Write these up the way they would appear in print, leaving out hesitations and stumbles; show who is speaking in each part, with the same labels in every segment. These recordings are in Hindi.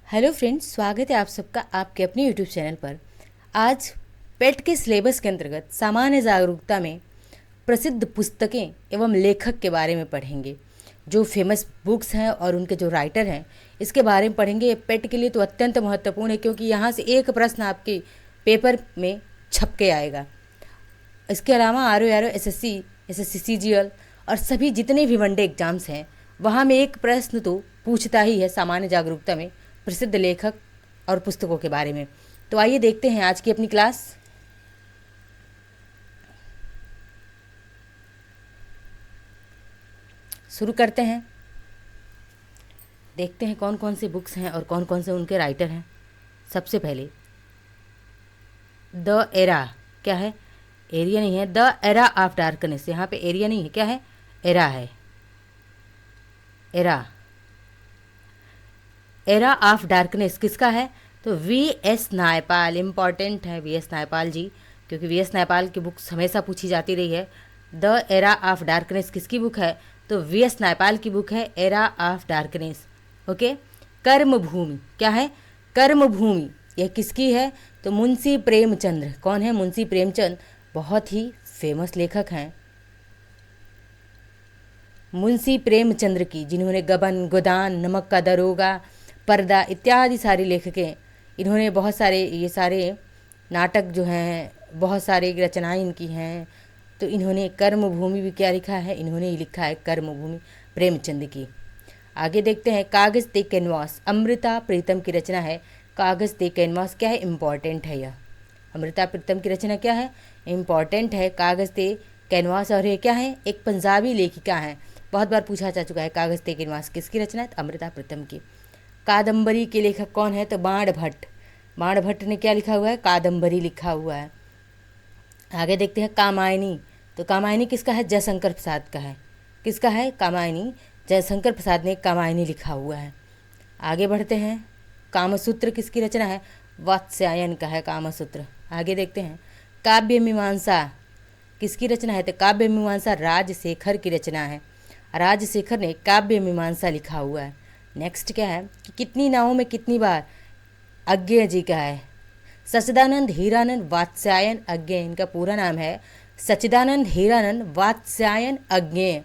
Speaker 1: हेलो फ्रेंड्स, स्वागत है आप सबका आपके अपने यूट्यूब चैनल पर। आज पेट के सिलेबस के अंतर्गत सामान्य जागरूकता में प्रसिद्ध पुस्तकें एवं लेखक के बारे में पढ़ेंगे। जो फेमस बुक्स हैं और उनके जो राइटर हैं इसके बारे में पढ़ेंगे। ये पेट के लिए तो अत्यंत महत्वपूर्ण है, क्योंकि यहाँ से एक प्रश्न आपके पेपर में छप के आएगा। इसके अलावा R O SSC, SSC CGL और सभी जितने भी वनडे एग्जाम्स हैं वहाँ में एक प्रश्न तो पूछता ही है सामान्य जागरूकता में प्रसिद्ध लेखक और पुस्तकों के बारे में। तो आइए देखते हैं आज की अपनी क्लास। शुरू करते हैं। देखते हैं कौन कौन से बुक्स हैं और कौन कौन से उनके राइटर हैं। सबसे पहले द एरा, क्या है? एरिया नहीं है, द एरा ऑफ डार्कनेस। यहाँ पे एरिया नहीं है, क्या है? एरा है। एरा, एरा ऑफ डार्कनेस किसका है? तो वी.एस. नायपाल। इम्पॉर्टेंट है वी.एस. नायपाल जी, क्योंकि वी.एस. नायपाल की बुक्स हमेशा पूछी जाती रही है। द एरा ऑफ डार्कनेस किसकी बुक है? तो वी.एस. नायपाल की बुक है एरा ऑफ डार्कनेस। ओके। कर्मभूमि, क्या है? कर्मभूमि, यह किसकी है? तो मुंशी प्रेमचंद्र। कौन है? मुंशी प्रेमचंद बहुत ही फेमस लेखक हैं। मुंशी प्रेमचंद्र की, जिन्होंने गबन, गोदान, नमक का दरोगा, पर्दा इत्यादि सारी लेखकें, इन्होंने बहुत सारे, ये सारे नाटक जो हैं, बहुत सारी रचनाएं इनकी हैं। तो इन्होंने कर्मभूमि भी क्या लिखा है? इन्होंने ही लिखा है कर्मभूमि, प्रेमचंद की। आगे देखते हैं कागज़ ते कैनवास। अमृता प्रीतम की रचना है कागज़ ते कैनवास। क्या है? इम्पॉर्टेंट है यह। अमृता प्रीतम की रचना क्या है? इम्पॉर्टेंट है कागज़ ते कैनवास। और ये क्या है? एक पंजाबी लेखिका है। बहुत बार पूछा जा चुका है कागज़ ते कैनवास किसकी रचना है? तो अमृता प्रीतम की। कादम्बरी के लेखक कौन है? तो बाण भट्ट। बाण भट्ट ने क्या लिखा हुआ है? कादम्बरी लिखा हुआ है। आगे देखते हैं कामायनी। तो कामायनी किसका है? जयशंकर प्रसाद का है। किसका है? कामायनी, जयशंकर प्रसाद ने कामायनी लिखा हुआ है। आगे बढ़ते हैं। कामसूत्र किसकी रचना है? वात्स्यायन का है कामसूत्र। आगे देखते हैं काव्य मीमांसा किसकी रचना है? तो काव्य मीमांसा राजशेखर की रचना है। राजशेखर ने काव्य मीमांसा लिखा हुआ है। नेक्स्ट क्या है कि कितनी नावों में कितनी बार? अज्ञेय जी का है। सच्चिदानंद हीरानंद वात्स्यायन अज्ञेय, इनका पूरा नाम है सच्चिदानंद हीरानंद वात्स्यायन अज्ञेय।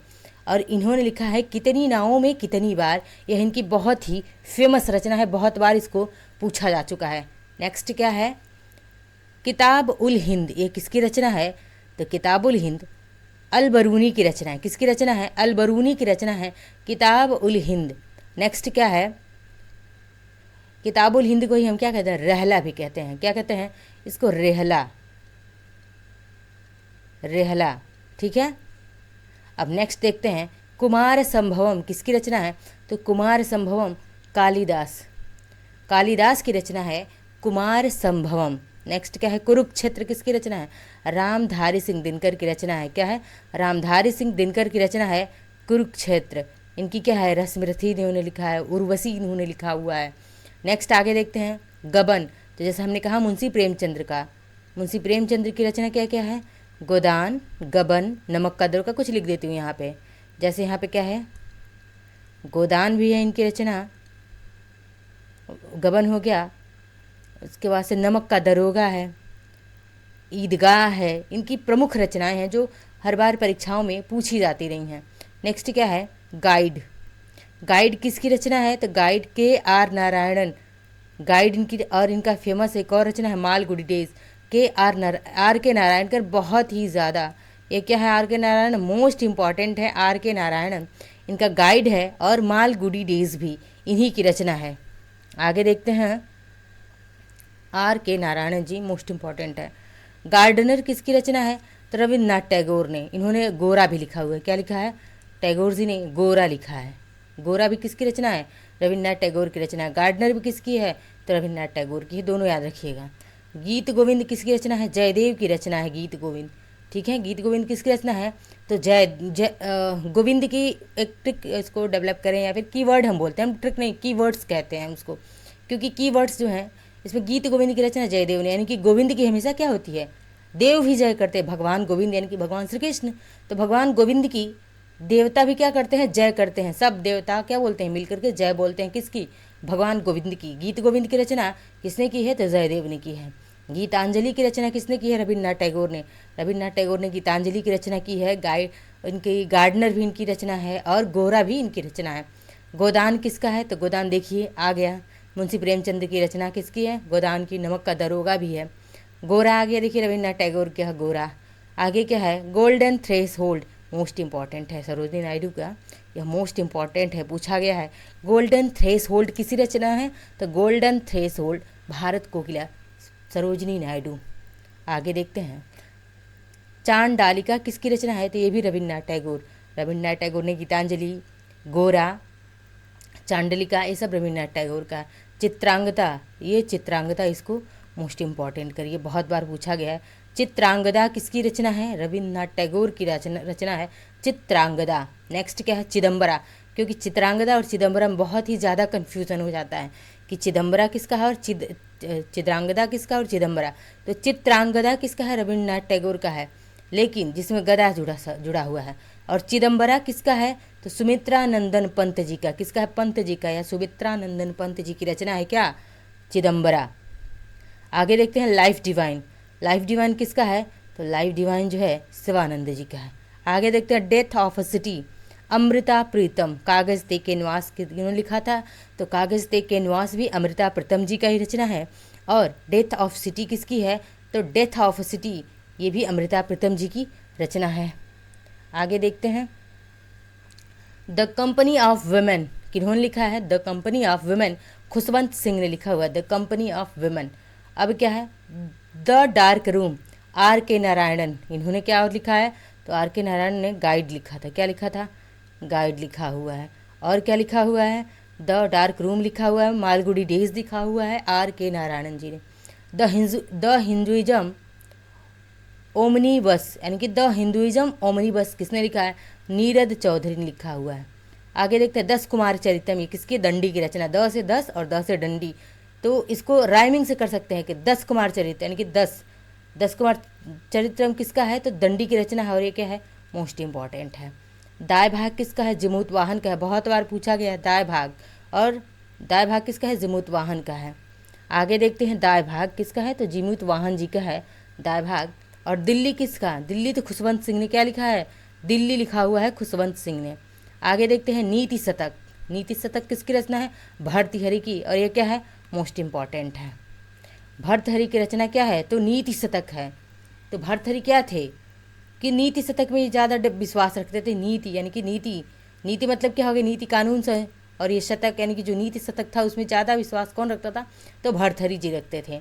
Speaker 1: और इन्होंने लिखा है कितनी नावों में कितनी बार। यह इनकी बहुत ही फेमस रचना है, बहुत बार इसको पूछा जा चुका है। नेक्स्ट क्या है? किताब उल हिंद, ये किसकी रचना है? तो किताब उल हिंद अल बरूनी की रचना है। किसकी रचना है? अल बरूनी की रचना है किताब उल हिंद। नेक्स्ट क्या है? किताबुल हिंद को ही हम क्या कहते हैं? रहला भी कहते हैं। क्या कहते हैं इसको? रहला। रहला, ठीक है। अब नेक्स्ट देखते हैं कुमार संभवम किसकी रचना है? तो कुमार संभवम कालिदास। कालिदास की रचना है कुमार संभवम। नेक्स्ट क्या है? कुरुक्षेत्र किसकी रचना है? रामधारी सिंह दिनकर की रचना है। क्या है? रामधारी सिंह दिनकर की रचना है कुरुक्षेत्र। इनकी क्या है? रश्मिरथी इन्होंने लिखा है, उर्वशी इन्होंने लिखा हुआ है। नेक्स्ट आगे देखते हैं गबन। तो जैसे हमने कहा मुंशी प्रेमचंद्र का, मुंशी प्रेमचंद्र की रचना क्या क्या है? गोदान, गबन, नमक का दरोगा। कुछ लिख देती हूँ यहाँ पे। जैसे यहाँ पे क्या है? गोदान भी है इनकी रचना, गबन हो गया, उसके बाद से नमक का दरोगा है, ईदगाह है। इनकी प्रमुख रचनाएं हैं जो हर बार परीक्षाओं में पूछी जाती रही हैं। नेक्स्ट क्या है? गाइड। गाइड किसकी रचना है? तो गाइड के आर नारायणन। गाइड इनकी, और इनका फेमस एक और रचना है मालगुडी डेज। आर के नारायण कर बहुत ही ज़्यादा, ये क्या है? आर के नारायण मोस्ट इम्पॉर्टेंट है। आर के नारायणन इनका गाइड है, और मालगुडी डेज भी इन्हीं की रचना है। आगे देखते हैं आर के नारायणन जी मोस्ट इम्पॉर्टेंट है। गार्डनर किसकी रचना है? तो रविन्द्रनाथ टैगोर ने। इन्होंने गोरा भी लिखा हुआ है। क्या लिखा है? टैगोर जी ने गोरा लिखा है। गोरा भी किसकी रचना है? रविन्द्रनाथ टैगोर की रचना है। गार्डनर भी किसकी है? तो रविन्द्रनाथ टैगोर की। दोनों याद रखिएगा। गीत गोविंद किसकी रचना है? जयदेव की रचना है गीत गोविंद, ठीक है। गीत गोविंद किसकी रचना है? तो गोविंद की एक ट्रिक इसको डेवलप करें, या फिर कीवर्ड हम बोलते हैं, हम ट्रिक नहीं कीवर्ड्स कहते हैं उसको, क्योंकि कीवर्ड्स जो हैं इसमें गीत गोविंद की रचना जयदेव ने, यानी कि गोविंद की हमेशा क्या होती है? देव भी जय करते हैं, भगवान गोविंद यानी कि भगवान श्री कृष्ण। तो भगवान गोविंद की देवता भी क्या करते हैं? जय करते हैं। सब देवता क्या बोलते हैं? मिलकर के जय बोलते हैं। किसकी? भगवान गोविंद की। गीत गोविंद की रचना किसने की है? तो जयदेव ने की है। गीतांजलि की रचना किसने की है? रविन्द्रनाथ टैगोर ने। रविन्द्रनाथ टैगोर ने गीतांजलि की रचना की है। इनकी गार्डनर भी इनकी रचना है और गोरा भी इनकी रचना है। गोदान किसका है? तो गोदान देखिए आ गया। मुंशी प्रेमचंद की रचना किसकी है? गोदान की। नमक का दरोगा भी है। गोरा आ गया, देखिए रविन्द्रनाथ टैगोर क्या है, गोरा। आगे क्या है? गोल्डन थ्रेस होल्ड, मोस्ट इंपॉर्टेंट है सरोजिनी नायडू का, यह मोस्ट इंपॉर्टेंट है, पूछा गया है। गोल्डन थ्रेस होल्ड किसी रचना है? तो गोल्डन थ्रेस होल्ड भारत कोकिला, सरोजिनी नायडू। आगे देखते हैं, चांडालिका किसकी रचना है? तो ये भी रविन्द्रनाथ टैगोर। रविन्द्रनाथ टैगोर ने गीतांजलि, गोरा, चांडलिका, ये सब रविन्द्रनाथ टैगोर का। चित्रांगदा, ये चित्रांगदा इसको मोस्ट इंपॉर्टेंट करिए, बहुत बार पूछा गया है। चित्रांगदा किसकी रचना है? रविन्द्रनाथ टैगोर की रचना है चित्रांगदा। नेक्स्ट क्या है? चिदम्बरा, क्योंकि चित्रांगदा और चिदम्बरम बहुत ही ज़्यादा कन्फ्यूज़न हो जाता है कि चिदम्बरा किसका है और चित्रांगदा किसका और चिदम्बरा। तो चित्रांगदा किसका है? रविन्द्रनाथ टैगोर का है, लेकिन जिसमें गदा जुड़ा हुआ है। और चिदम्बरा किसका है? तो सुमित्रा नंदन पंत जी का। किसका है? पंत जी का, या सुमित्रा नंदन पंत जी की रचना है क्या? चिदम्बरा। आगे देखते हैं लाइफ डिवाइन। लाइफ डिवाइन किसका है? तो लाइफ डिवाइन जो है शिवानंद जी का है। आगे देखते हैं death of a city, Amrita Pritam. Kagaz te canvas किन्होंने लिखा था? तो कागज ते कैनवास भी अमृता प्रीतम जी का ही रचना है। और डेथ ऑफ सिटी किसकी है? तो डेथ ऑफ सिटी ये भी अमृता प्रीतम जी की रचना है। आगे देखते हैं, द कंपनी ऑफ वुमेन किन्होंने लिखा है? The company of women Khushwant Singh ने लिखा हुआ है, द कंपनी ऑफ वुमेन। अब क्या है? द डार्क रूम, आर के नारायणन, इन्होंने क्या लिखा है? तो आर के नारायण ने गाइड लिखा था। क्या लिखा था? गाइड लिखा हुआ है। और क्या लिखा हुआ है? द डार्क रूम लिखा हुआ है, मालगुडी डेज लिखा हुआ है आर के नारायणन जी ने। द हिंदुइज्म ओमनी बस, यानी कि द हिंदुइज्म ओमनी बस किसने लिखा है? नीरद चौधरी ने लिखा हुआ है। आगे देखते हैं 10 कुमार चरितम, ये किसकी? दंडी की रचना। द से 10 और द से डंडी, तो इसको राइमिंग से कर सकते हैं कि 10 कुमार चरित्र, यानी कि 10 कुमार चरित्रम किसका है? तो दंडी की रचना है। और ये क्या है? मोस्ट इंपॉर्टेंट है। दाय भाग किसका है? जिमूत वाहन का है, बहुत बार पूछा गया है दाय भाग। और दाय भाग किसका है? जिमूत वाहन का है। आगे देखते हैं दाय भाग किसका है? तो जिमूत वाहन जी का है दाय भाग। और दिल्ली किसका? दिल्ली तो खुशवंत सिंह ने क्या लिखा है? दिल्ली लिखा हुआ है खुशवंत सिंह ने। आगे देखते हैं नीति शतक। नीति शतक किसकी रचना है? भर्तृहरि की। और ये क्या है? मोस्ट इंपॉर्टेंट है। भर्तृहरि की रचना क्या है? तो नीति शतक है। तो भर्तृहरि क्या थे कि नीति शतक में ज़्यादा विश्वास रखते थे। नीति यानी कि नीति मतलब क्या हो गया? नीति कानून से। और ये शतक यानी कि जो नीति शतक था उसमें ज़्यादा विश्वास कौन रखता था? तो भर्तृहरि जी रखते थे।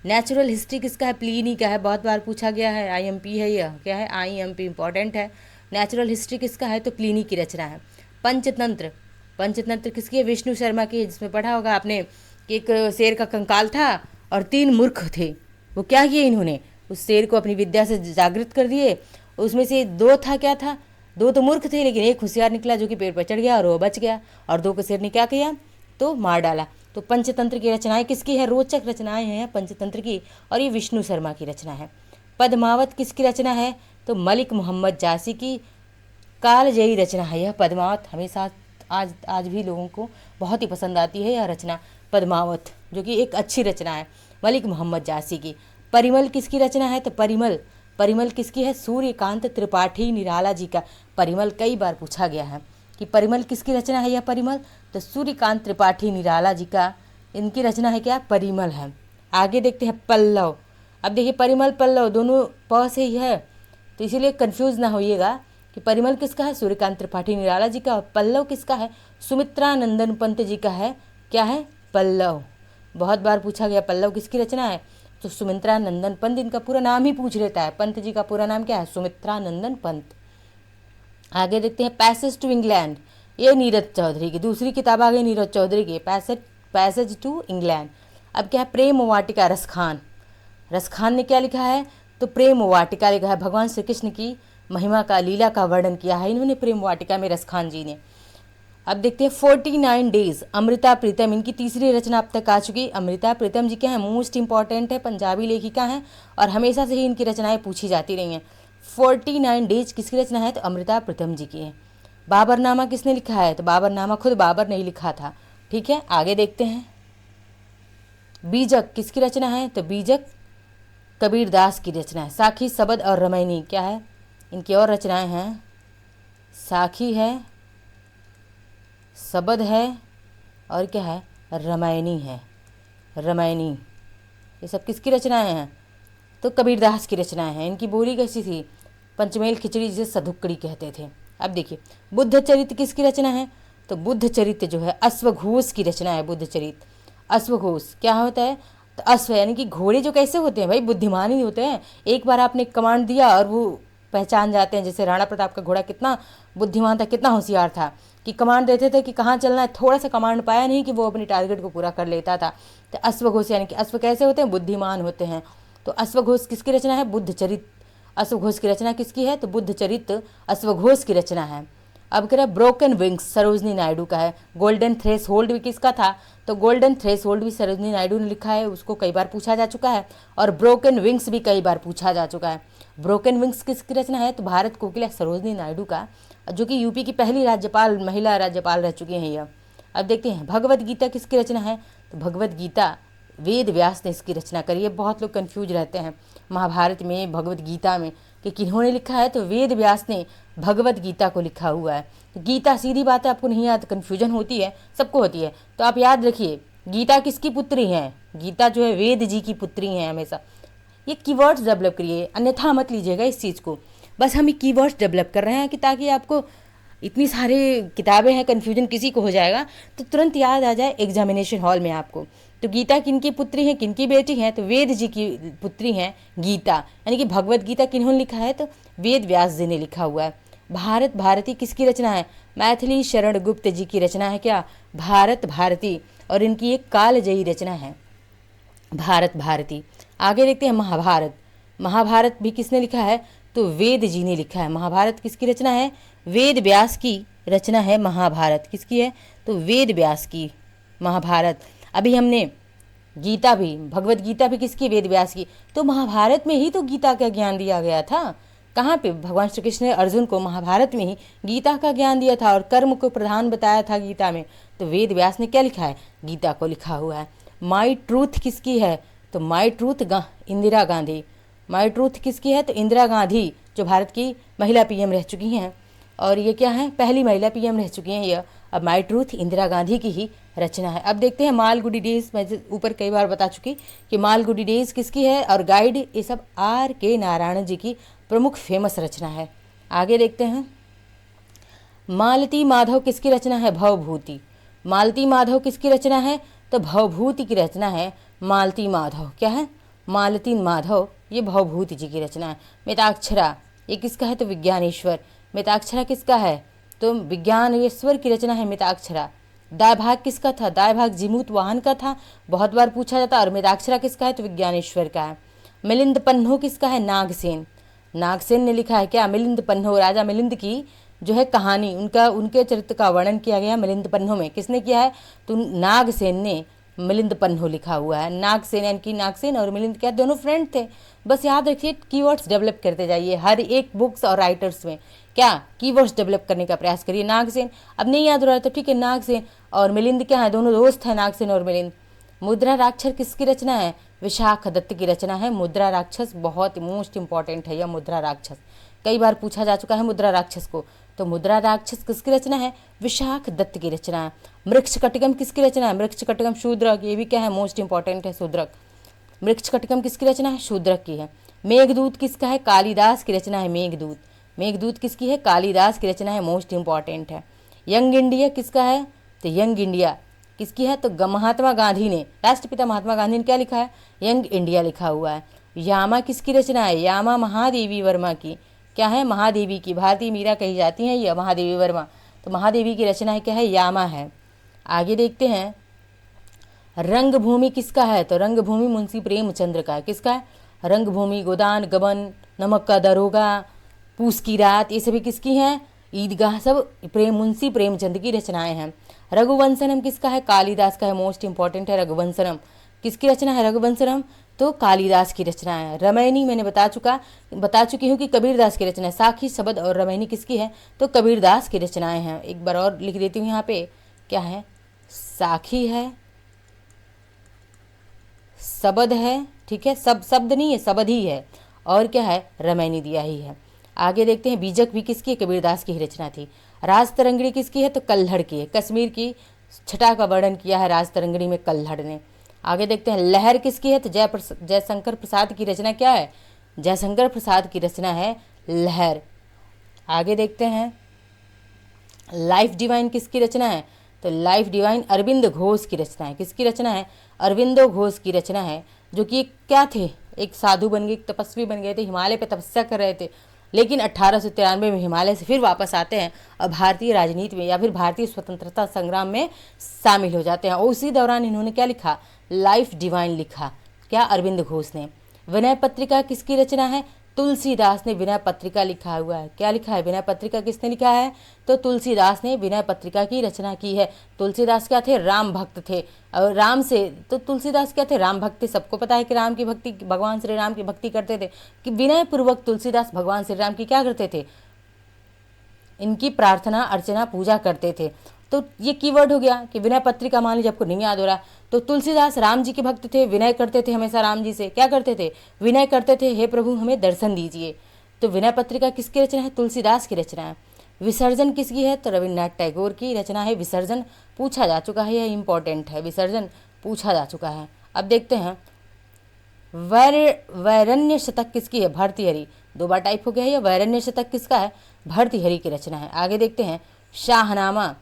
Speaker 1: नेचुरल हिस्ट्री किसका है? प्लीनी का है, बहुत बार पूछा गया है। IMP है, यह क्या है? IMP इंपॉर्टेंट है। नेचुरल हिस्ट्री किसका है? तो प्लीनी की रचना है। पंचतंत्र, पंचतंत्र किसकी है? विष्णु शर्मा की, जिसमें पढ़ा होगा आपने कि एक शेर का कंकाल था और 3 मूर्ख थे। वो क्या किए इन्होंने? उस शेर को अपनी विद्या से जागृत कर दिए। उसमें से 2 था, क्या था? 2 तो मूर्ख थे, लेकिन एक होशियार निकला जो कि पेड़ पर चढ़ गया और वो बच गया। और 2 को शेर ने क्या किया? तो मार डाला। तो पंचतंत्र की रचनाएं किसकी है? रोचक रचनाएं हैं पंचतंत्र की, और ये विष्णु शर्मा की रचना है। पद्मावत किसकी रचना है? तो मलिक मोहम्मद जासी की कालजयी रचना है। यह पद्मावत हमेशा आज भी लोगों को बहुत ही पसंद आती है, यह रचना पद्मावत, जो कि एक अच्छी रचना है मलिक मोहम्मद जासी की। परिमल किसकी रचना है? तो परिमल किसकी है? सूर्यकांत त्रिपाठी निराला जी का। परिमल कई बार पूछा गया है कि परिमल किसकी रचना है? यह परिमल तो सूर्यकांत त्रिपाठी निराला जी का, इनकी रचना है क्या? परिमल है। आगे देखते हैं पल्लव। अब देखिए परिमल पल्लव दोनों प से ही है, तो इसीलिए कंफ्यूज ना होइएगा कि परिमल किसका है? सूर्यकांत त्रिपाठी निराला जी का। और पल्लव किसका है? सुमित्रा नंदन पंत जी का है। क्या है? पल्लव। बहुत बार पूछा गया पल्लव किसकी रचना है? तो सुमित्रा नंदन पंत, इनका पूरा नाम ही पूछ लेता है। पंत जी का पूरा नाम क्या है? सुमित्रा नंदन पंत। आगे देखते हैं पैसेज टू इंग्लैंड, ये नीरज चौधरी की दूसरी किताब आ गई, नीरज चौधरी की पैसेज टू इंग्लैंड। अब क्या है? प्रेम वाटिका, रसखान ने क्या लिखा है? तो प्रेम वाटिका लिखा है। भगवान श्री कृष्ण की महिमा का, लीला का वर्णन किया है इन्होंने प्रेम वाटिका में, रसखान जी ने। अब देखते हैं 49 डेज, अमृता प्रीतम, इनकी तीसरी रचना अब तक आ चुकी। अमृता प्रीतम जी क्या है? मोस्ट इंपॉर्टेंट है, पंजाबी लेखिका हैं और हमेशा से ही इनकी रचनाएं पूछी जाती रही हैं। 49 डेज किसकी रचना है? तो अमृता प्रीतम जी की है। बाबरनामा किसने लिखा है? तो बाबरनामा खुद बाबर ने ही लिखा था। ठीक है, आगे देखते हैं। बीजक किसकी रचना है? तो बीजक कबीरदास की रचना है। साखी, सबद और रामायणी क्या है? इनकी और रचनाएं हैं। साखी है, सबद है और क्या है? रामायणी है। रामायणी, ये सब किसकी रचनाएं हैं? तो कबीरदास की रचनाएं हैं। इनकी बोली कैसी थी? पंचमेल खिचड़ी, जिसे सधुक्कड़ी कहते थे। अब देखिए, बुद्ध चरित्र किसकी रचना है? तो बुद्ध चरित्र जो है अश्वघोष की रचना है। बुद्ध चरित्र, अश्वघोष क्या होता है? तो अश्व यानी कि घोड़े जो कैसे होते हैं भाई, बुद्धिमान ही होते हैं। एक बार आपने कमांड दिया और वो पहचान जाते हैं। जैसे राणा प्रताप का घोड़ा कितना बुद्धिमान था, कितना होशियार था कि कमांड देते थे कि कहाँ चलना है, थोड़ा सा कमांड पाया नहीं कि वो अपने टारगेट को पूरा कर लेता था। तो अश्वघोष यानी कि अश्व कैसे होते हैं? बुद्धिमान होते हैं। तो अश्वघोष किसकी रचना है? बुद्ध चरित्र। अश्वघोष की रचना किसकी है? तो बुद्ध चरित्र अश्वघोष की रचना है। अब कह रहा है ब्रोकन विंग्स सरोजनी नायडू का है। गोल्डन थ्रेशोल्ड भी किसका था? तो गोल्डन थ्रेशोल्ड भी सरोजनी नायडू ने लिखा है, उसको कई बार पूछा जा चुका है। और ब्रोकन विंग्स भी कई बार पूछा जा चुका है। ब्रोकन विंग्स किसकी रचना है? तो भारत कोकिला सरोजनी नायडू का, जो कि यूपी की पहली राज्यपाल, महिला राज्यपाल रह चुकी हैं यह। अब देखते हैं भगवद गीता किसकी रचना है? तो भगवद गीता वेद व्यास ने इसकी रचना करी है। बहुत लोग कंफ्यूज रहते हैं महाभारत में, भगवद गीता में कि किन्होंने लिखा है। तो वेद व्यास ने भगवद गीता को लिखा हुआ है। तो गीता, सीधी बात है, आपको नहीं याद, कन्फ्यूजन होती है, सबको होती है। तो आप याद रखिए, गीता किसकी पुत्री हैं? गीता जो है वेद जी की पुत्री हैं हमेशा। ये कीवर्ड्स डेवलप करिए, अन्यथा मत लीजिएगा इस चीज़ को। बस हम ये कीवर्ड्स डेवलप कर रहे हैं कि ताकि आपको, इतनी सारी किताबें हैं, कन्फ्यूजन किसी को हो जाएगा तो तुरंत याद आ जाए एग्जामिनेशन हॉल में आपको। तो गीता किनकी पुत्री है, किनकी बेटी है? तो वेद जी की पुत्री हैं गीता, यानी कि भगवद गीता किन्होंने लिखा है? तो वेद व्यास जी ने लिखा हुआ है। भारत भारती किसकी रचना है? मैथिली शरण गुप्त जी की रचना है। क्या? भारत भारती, और इनकी एक कालजयी रचना है भारत भारती। आगे देखते हैं महाभारत। महाभारत भी किसने लिखा है? तो वेद जी ने लिखा है। महाभारत किसकी रचना है? वेद व्यास की रचना है महाभारत। किसकी है? तो वेद व्यास की महाभारत। अभी हमने गीता भी, भगवद गीता भी किसकी? वेद व्यास की। तो महाभारत में ही तो गीता का ज्ञान दिया गया था। कहाँ पे? भगवान श्री कृष्ण ने अर्जुन को महाभारत में ही गीता का ज्ञान दिया था और कर्म को प्रधान बताया था गीता में। तो वेद व्यास ने क्या लिखा है? गीता को लिखा हुआ है। माई ट्रूथ किसकी है? तो my truth Indira Gandhi. My truth किसकी है? तो इंदिरा गांधी, जो भारत की महिला पीएम रह चुकी हैं। और ये क्या है? पहली महिला पीएम रह चुकी हैं यह। अब माई ट्रूथ इंदिरा गांधी की ही रचना है। अब देखते हैं मालगुडी डेज। मैं ऊपर कई बार बता चुकी कि मालगुडी डेज किसकी है और गाइड, ये सब R.K. नारायण जी की प्रमुख फेमस रचना है। आगे देखते हैं मालती माधव किसकी रचना है? भवभूति। मालती माधव किसकी रचना है? तो भवभूति की रचना है मालती माधव। क्या है? मालती माधव, ये भवभूति जी की रचना है। मिताक्षरा, ये किसका है? तो विज्ञानेश्वर। मिताक्षरा किसका है? तो विज्ञानेश्वर की रचना है मिताक्षरा। दाय भाग किसका था? दाय भाग जीमूत वाहन का था, बहुत बार पूछा जाता। और मिताक्षरा किसका है? तो विज्ञानेश्वर का है। मिलिंद पन्हो किसका है? नागसेन। नागसेन ने लिखा है। क्या? मिलिंद पन्हो, राजा मिलिंद की जो है कहानी, उनके चरित्र का वर्णन किया गया मिलिंद पन्हो में। किसने किया है? तो नागसेन ने मिलिंद पन्हो लिखा हुआ है। नागसेन यानी कि नागसेन और मिलिंद क्या, दोनों फ्रेंड थे। बस याद रखिए, कीवर्ड्स डेवलप करते जाइए हर एक बुक्स और राइटर्स में। क्या? कीवर्ड्स डेवलप करने का प्रयास करिए। नागसेन, अब नहीं याद हो रहा है तो ठीक है, नागसेन और मिलिंद क्या है? दोनों दोस्त हैं, नागसेन और मिलिंद। मुद्रा राक्षस किसकी रचना है? विशाख दत्त की रचना है। मुद्रा राक्षस बहुत मोस्ट इंपॉर्टेंट है यह मुद्रा राक्षस, कई बार पूछा जा चुका है मुद्रा राक्षस को। तो मुद्रा राक्षस किसकी रचना है? विशाख दत्त की रचना है। मृक्षकटिकम किसकी रचना है? मृक्षकटिकम शूद्रक, ये भी क्या है? मोस्ट इंपॉर्टेंट है, शूद्रक। मृक्षकटिकम किसकी रचना है? शूद्रक की है। मेघदूत किसका है? कालिदास की रचना है मेघदूत। मेघदूत किसकी है? कालिदास की रचना है, मोस्ट इंपॉर्टेंट है। यंग इंडिया किसका है? तो यंग इंडिया किसकी है? तो महात्मा गांधी ने, राष्ट्रपिता महात्मा गांधी ने क्या लिखा है? यंग इंडिया लिखा हुआ है। यामा किसकी रचना है? यामा महादेवी वर्मा की। क्या है? महादेवी की, भारतीय मीरा कही जाती हैं यह महादेवी वर्मा। तो महादेवी की रचना है क्या है? यामा है। आगे देखते हैं रंगभूमि किसका है? तो रंगभूमि मुंशी प्रेमचंद्र का है। किसका है? रंगभूमि, गोदान, गबन, नमक का दरोगा, पूस की रात, ये सभी किसकी हैं? ईदगाह, सब मुंशी प्रेमचंद की रचनाएं हैं। रघुवंशनम किसका है? कालिदास का है, मोस्ट इंपॉर्टेंट है रघुवंशनम। किसकी रचना है रघुवंशनम? तो कालिदास की रचना है। रामायणी मैंने बता चुकी हूँ कि कबीरदास की रचना है। साखी, सबद और रामायणी किसकी है? तो कबीरदास की रचनाएं हैं। एक बार और लिख देती हूँ यहाँ पे, क्या है? साखी है, सबद है, ठीक है, सब शब्द नहीं है, सबद ही है, और क्या है, रमैनी दिया ही है। आगे देखते हैं, बीजक भी किसकी है, कबीरदास की ही रचना थी। राज तरंगिणी किसकी है, तो कल्हड़ की है। कश्मीर की छटा का वर्णन किया है राज तरंगिणी में कल्हड़ ने। आगे देखते हैं, लहर किसकी है, तो जयशंकर प्रसाद की रचना क्या है, जयशंकर प्रसाद की रचना है लहर। आगे देखते हैं, लाइफ डिवाइन किसकी रचना है, तो लाइफ डिवाइन अरविंद घोष की रचना है। किसकी रचना है, अरविंदो घोष की रचना है, जो कि क्या थे, एक साधु बन गए, एक तपस्वी बन गए थे, हिमालय पे तपस्या कर रहे थे, लेकिन 1893 में हिमालय से फिर वापस आते हैं और भारतीय राजनीति में या फिर भारतीय स्वतंत्रता संग्राम में शामिल हो जाते हैं। और उसी दौरान इन्होंने क्या लिखा, लाइफ डिवाइन लिखा, क्या, अरविंद घोष ने। विनय पत्रिका किसकी रचना है, तुलसीदास ने विनय पत्रिका लिखा हुआ है। क्या लिखा है, विनय पत्रिका किसने लिखा है, तो तुलसीदास ने विनय पत्रिका की रचना की है। तुलसीदास क्या थे, राम भक्त थे, और राम से तो तुलसीदास क्या थे, राम भक्त थे। सबको पता है कि राम की भक्ति, भगवान श्री राम की भक्ति करते थे, कि विनय पूर्वक तुलसीदास भगवान श्री राम की क्या करते थे, इनकी प्रार्थना अर्चना पूजा करते थे। तो ये कीवर्ड हो गया कि विनय पत्रिका, मान लीजिए आपको नहीं याद हो रहा, तो तुलसीदास राम जी के भक्त थे, विनय करते थे हमेशा राम जी से, क्या करते थे, विनय करते थे, हे प्रभु हमें दर्शन दीजिए। तो विनय पत्रिका किसकी रचना है, तुलसीदास की रचना है। विसर्जन किसकी है, तो रविन्द्रनाथ टैगोर की रचना है। विसर्जन पूछा जा चुका है, यह इंपॉर्टेंट है, विसर्जन पूछा जा चुका है। अब देखते हैं, वैरण्य शतक किसकी है, भर्तृहरि, दो बार टाइप हो गया है। यह वैरण्य शतक किसका है, भर्तृहरि की रचना है। आगे देखते हैं, शाहनामा,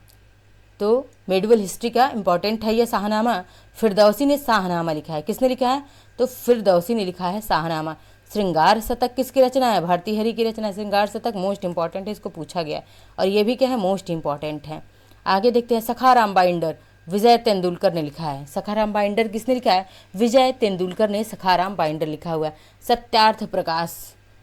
Speaker 1: तो मेडिवल हिस्ट्री का इंपॉर्टेंट है यह शाहनामा। फिरदौसी ने शाहनामा लिखा है। किसने लिखा है, तो फिरदौसी ने लिखा है शाहनामा। श्रृंगार शतक किसकी रचना है, भर्तृहरि की रचना है। श्रृंगार शतक मोस्ट इंपॉर्टेंट है, इसको पूछा गया और ये भी क्या है, मोस्ट इंपॉर्टेंट है। आगे देखते हैं, सखाराम बाइंडर, विजय तेंदुलकर ने लिखा है। सखाराम बाइंडर किसने लिखा है, विजय तेंदुलकर ने सखाराम बाइंडर लिखा हुआ है। सत्यार्थ प्रकाश,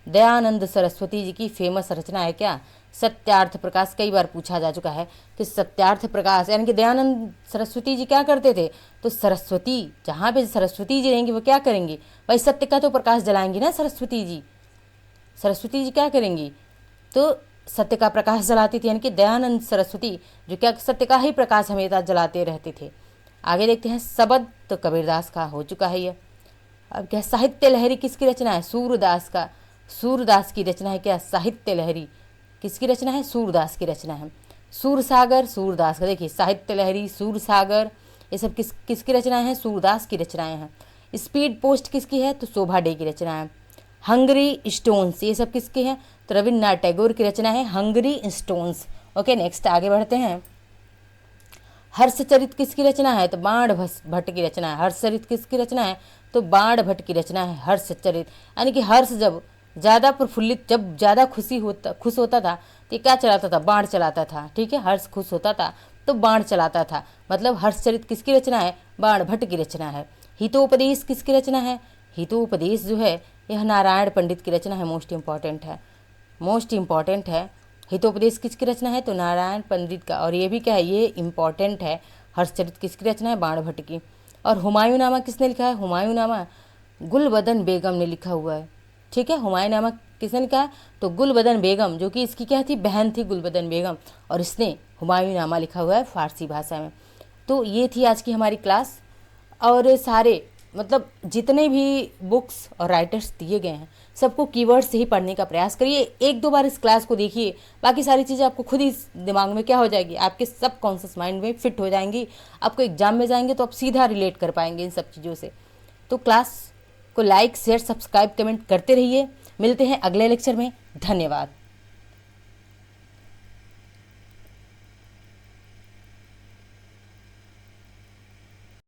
Speaker 1: दयानंद सरस्वती जी की फेमस रचना है। क्या, सत्यार्थ प्रकाश, कई बार पूछा जा चुका है कि सत्यार्थ प्रकाश यानी कि दयानंद सरस्वती जी क्या करते थे, तो सरस्वती, जहाँ पे सरस्वती जी रहेंगी वो क्या करेंगी, भाई सत्य का तो प्रकाश जलाएंगी ना सरस्वती जी। सरस्वती जी क्या करेंगी, तो सत्य का प्रकाश जलाती थी, यानी कि दयानंद सरस्वती जो क्या सत्य का ही प्रकाश हमेशा जलाते रहते थे। आगे देखते हैं, सबद, तो कबीरदास का हो चुका है ये। अब क्या, साहित्य लहरी किसकी रचना है, सूरदास का, सूरदास की रचना है। क्या, साहित्य लहरी किसकी रचना है, सूरदास की रचना है। सूरसागर, सूरदास का, देखिए साहित्य लहरी, सूरसागर, ये सब किसकी रचनाएं हैं, सूरदास की रचनाएं हैं। स्पीड पोस्ट किसकी है, तो शोभा डे की रचना है। हंगरी स्टोन्स, ये सब किसके हैं, तो रविन्द्रनाथ टैगोर की रचना है हंगरी स्टोन्स। ओके, नेक्स्ट आगे बढ़ते हैं। हर्षचरित किसकी रचना है, तो बाण भट्ट की रचना है। हर्षचरित किसकी रचना है, तो बाण भट्ट की रचना है हर्षचरित। यानी कि हर्ष जब ज़्यादा प्रफुल्लित, जब ज़्यादा खुश होता था तो क्या चलाता था, बाण चलाता था। ठीक है, हर्ष खुश होता था तो बाण चलाता था। मतलब हर्षचरित किसकी रचना है, बाण भट्ट की रचना है। हितोपदेश किसकी रचना है, हितोपदेश जो है यह नारायण पंडित की रचना है। मोस्ट इंपॉर्टेंट है, मोस्ट इंपॉर्टेंट है। हितोपदेश किसकी रचना है, तो नारायण पंडित का। और ये भी क्या है, ये इंपॉर्टेंट है। हर्षचरित किसकी रचना है, बाण भट्ट की। और हुमायूं नामा किसने लिखा है, हुमायूं नामा गुलबदन बेगम ने लिखा हुआ है। ठीक है, हुमायूं नामा किसने लिखा है, तो गुलबदन बेगम, जो कि इसकी क्या थी, बहन थी गुलबदन बेगम, और इसने हुमायूं नामा लिखा हुआ है फारसी भाषा में। तो ये थी आज की हमारी क्लास। और सारे मतलब जितने भी बुक्स और राइटर्स दिए गए हैं सबको कीवर्ड से ही पढ़ने का प्रयास करिए। एक दो बार इस क्लास को देखिए, बाकी सारी चीज़ें आपको खुद ही दिमाग में क्या हो जाएगी, आपके सब कॉन्शियस माइंड में फिट हो जाएंगी। आपको एग्जाम में जाएंगे तो आप सीधा रिलेट कर पाएंगे इन सब चीज़ों से। तो क्लास को लाइक शेयर सब्सक्राइब कमेंट करते रहिए। मिलते हैं अगले लेक्चर में। धन्यवाद।